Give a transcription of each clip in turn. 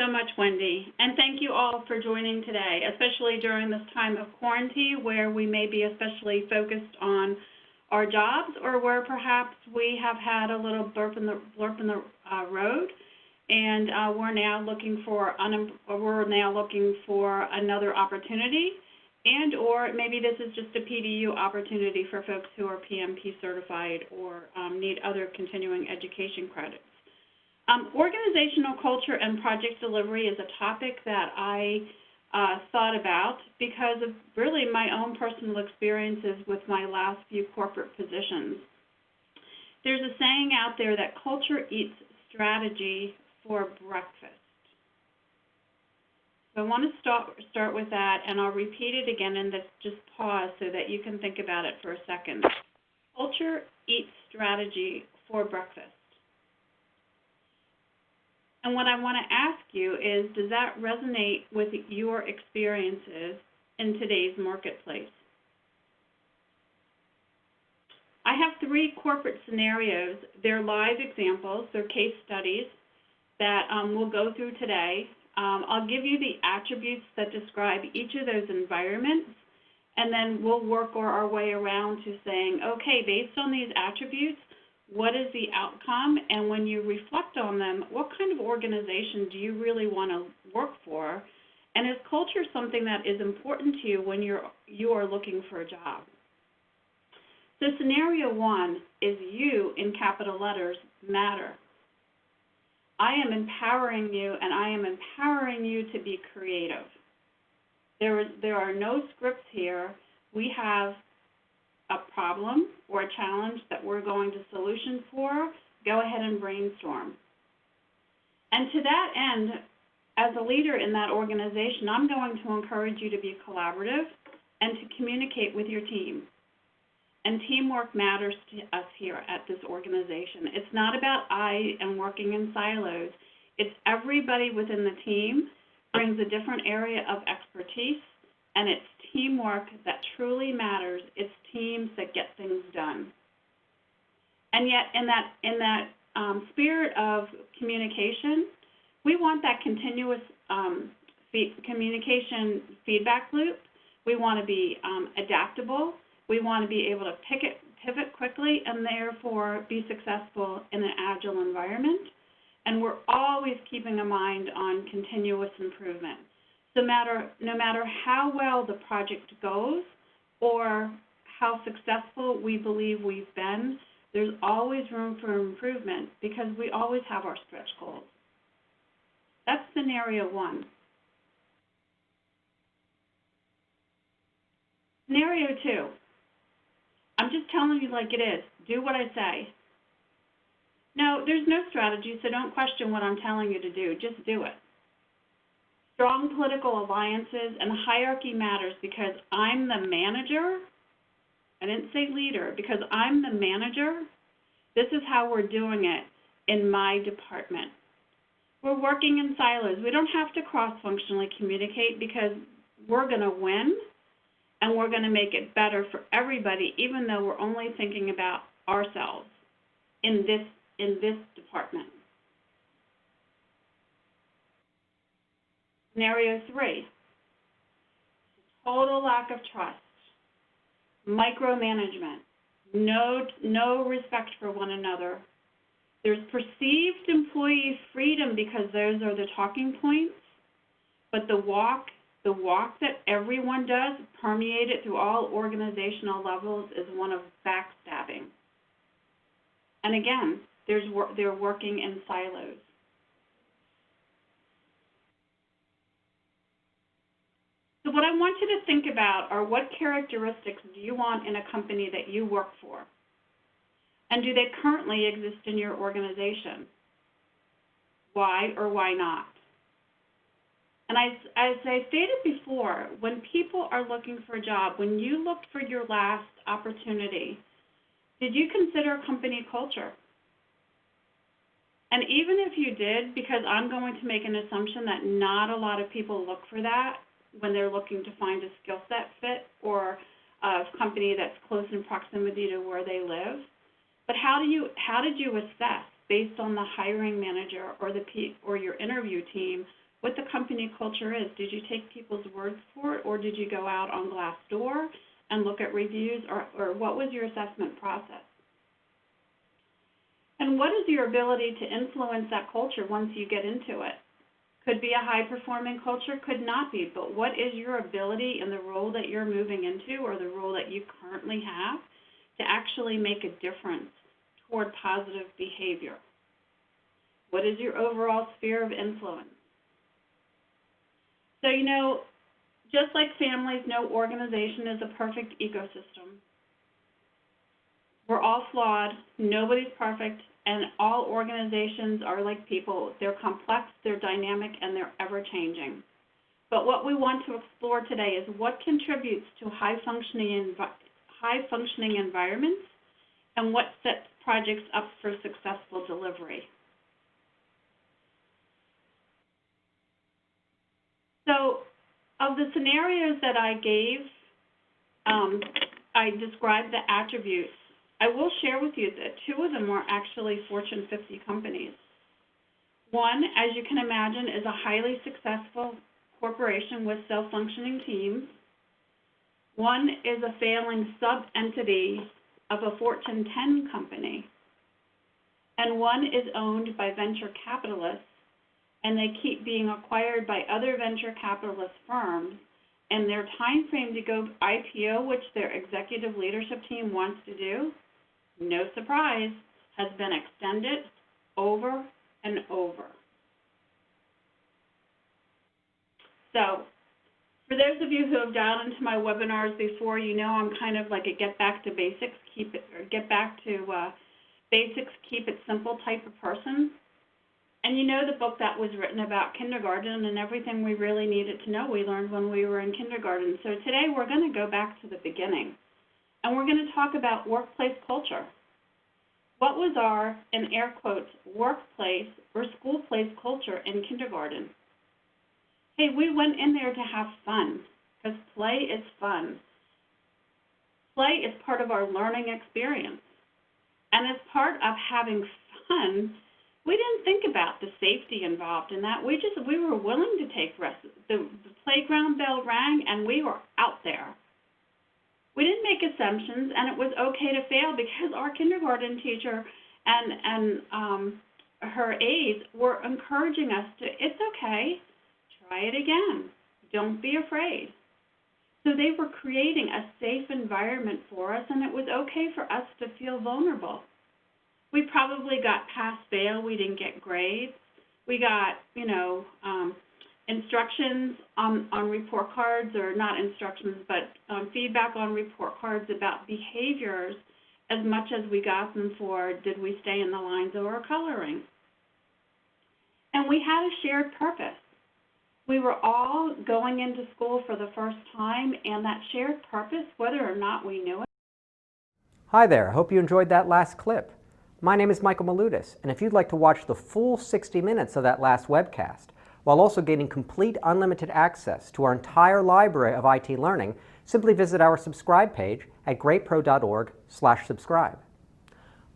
so much, Wendy. And thank you all for joining today, especially during this time of quarantine where we may be especially focused on our jobs or where perhaps we have had a little blurb in the road and we're now looking for another opportunity, and or maybe this is just a PDU opportunity for folks who are PMP certified or need other continuing education credits. Organizational culture and project delivery is a topic that I thought about because of really my own personal experiences with my last few corporate positions. There's a saying out there that culture eats strategy for breakfast. So I want to start with that, and I'll repeat it again and just pause so that you can think about it for a second. Culture eats strategy for breakfast. And what I want to ask you is, does that resonate with your experiences in today's marketplace? I have 3 corporate scenarios. They're live examples, they're case studies that we'll go through today. I'll give you the attributes that describe each of those environments, and then we'll work our way around to saying, okay, based on these attributes, what is the outcome? And when you reflect on them, what kind of organization do you really want to work for? And is culture something that is important to you when you are looking for a job? So scenario 1 is you, in capital letters, matter. I am empowering you, and I am empowering you to be creative. There are no scripts here. We have a problem or a challenge that we're going to solution for. Go ahead and brainstorm. And to that end, as a leader in that organization, I'm going to encourage you to be collaborative and to communicate with your team. And teamwork matters to us here at this organization. It's not about I am working in silos. It's everybody within the team brings a different area of expertise, and it's teamwork that truly matters. It's teams that get things done. And yet, in that spirit of communication, we want that continuous communication feedback loop. We want to be adaptable. We want to be able to pivot quickly and therefore be successful in an agile environment. And we're always keeping a mind on continuous improvement. So no matter how well the project goes or how successful we believe we've been, there's always room for improvement because we always have our stretch goals. That's scenario 1. Scenario 2. I'm just telling you like it is. Do what I say. No, there's no strategy, so don't question what I'm telling you to do. Just do it. Strong political alliances and hierarchy matters because I'm the manager. I didn't say leader, because I'm the manager. This is how we're doing it in my department. We're working in silos. We don't have to cross-functionally communicate because we're going to win. And we're going to make it better for everybody, even though we're only thinking about ourselves in this department. Scenario 3, total lack of trust, micromanagement, no respect for one another. There's perceived employee freedom because those are the talking points, but the walk that everyone does, permeated through all organizational levels, is one of backstabbing. And again, they're working in silos. So what I want you to think about are what characteristics do you want in a company that you work for? And do they currently exist in your organization? Why or why not? And as I stated before, when people are looking for a job, when you looked for your last opportunity, did you consider company culture? And even if you did, because I'm going to make an assumption that not a lot of people look for that when they're looking to find a skill set fit or a company that's close in proximity to where they live. But how did you assess, based on the hiring manager or your interview team, what the company culture is. Did you take people's words for it, or did you go out on Glassdoor and look at reviews, or what was your assessment process? And what is your ability to influence that culture once you get into it? Could be a high-performing culture, could not be, but what is your ability in the role that you're moving into or the role that you currently have to actually make a difference toward positive behavior? What is your overall sphere of influence? So, you know, just like families, no organization is a perfect ecosystem. We're all flawed, nobody's perfect, and all organizations are like people. They're complex, they're dynamic, and they're ever-changing. But what we want to explore today is what contributes to high-functioning environments and what sets projects up for successful delivery. So, of the scenarios that I gave, I described the attributes. I will share with you that 2 of them were actually Fortune 50 companies. One, as you can imagine, is a highly successful corporation with self-functioning teams. One is a failing sub-entity of a Fortune 10 company. And one is owned by venture capitalists, and they keep being acquired by other venture capitalist firms, and their time frame to go IPO, which their executive leadership team wants to do, no surprise, has been extended over and over. So, for those of you who have dialed into my webinars before, you know I'm kind of like a get back to basics, keep it simple type of person. And you know the book that was written about kindergarten and everything we really needed to know we learned when we were in kindergarten. So today we're going to go back to the beginning. And we're going to talk about workplace culture. What was our, in air quotes, workplace or school place culture in kindergarten? Hey, we went in there to have fun, because play is fun. Play is part of our learning experience. And as part of having fun, we didn't think about the safety involved in that. We were willing to take risks. The playground bell rang, and we were out there. We didn't make assumptions, and it was okay to fail because our kindergarten teacher and her aides were encouraging us to, it's okay, try it again, don't be afraid. So they were creating a safe environment for us, and it was okay for us to feel vulnerable. We probably got pass-fail, we didn't get grades. We got, instructions on report cards, or not instructions, but feedback on report cards about behaviors as much as we got them for did we stay in the lines or coloring. And we had a shared purpose. We were all going into school for the first time, and that shared purpose, whether or not we knew it. Hi there, hope you enjoyed that last clip. My name is Michael Maludis, and if you'd like to watch the full 60 minutes of that last webcast, while also gaining complete unlimited access to our entire library of IT learning, simply visit our subscribe page at greatpro.org/subscribe.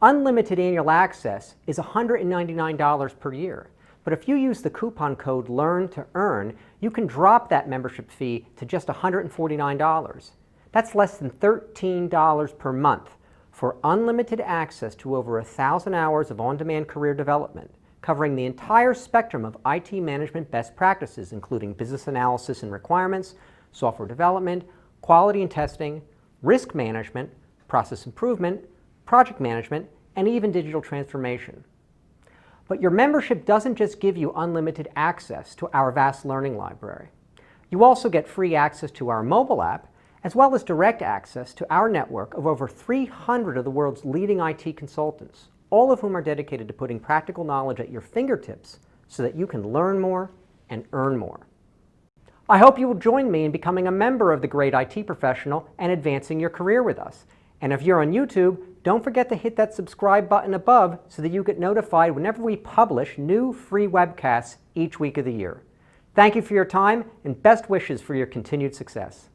Unlimited annual access is $199 per year, but if you use the coupon code LEARN to earn, you can drop that membership fee to just $149. That's less than $13 per month for unlimited access to over 1,000 hours of on-demand career development, covering the entire spectrum of IT management best practices, including business analysis and requirements, software development, quality and testing, risk management, process improvement, project management, and even digital transformation. But your membership doesn't just give you unlimited access to our vast learning library. You also get free access to our mobile app, as well as direct access to our network of over 300 of the world's leading IT consultants, all of whom are dedicated to putting practical knowledge at your fingertips so that you can learn more and earn more. I hope you will join me in becoming a member of the Great IT Professional and advancing your career with us. And if you're on YouTube, don't forget to hit that subscribe button above so that you get notified whenever we publish new free webcasts each week of the year. Thank you for your time, and best wishes for your continued success.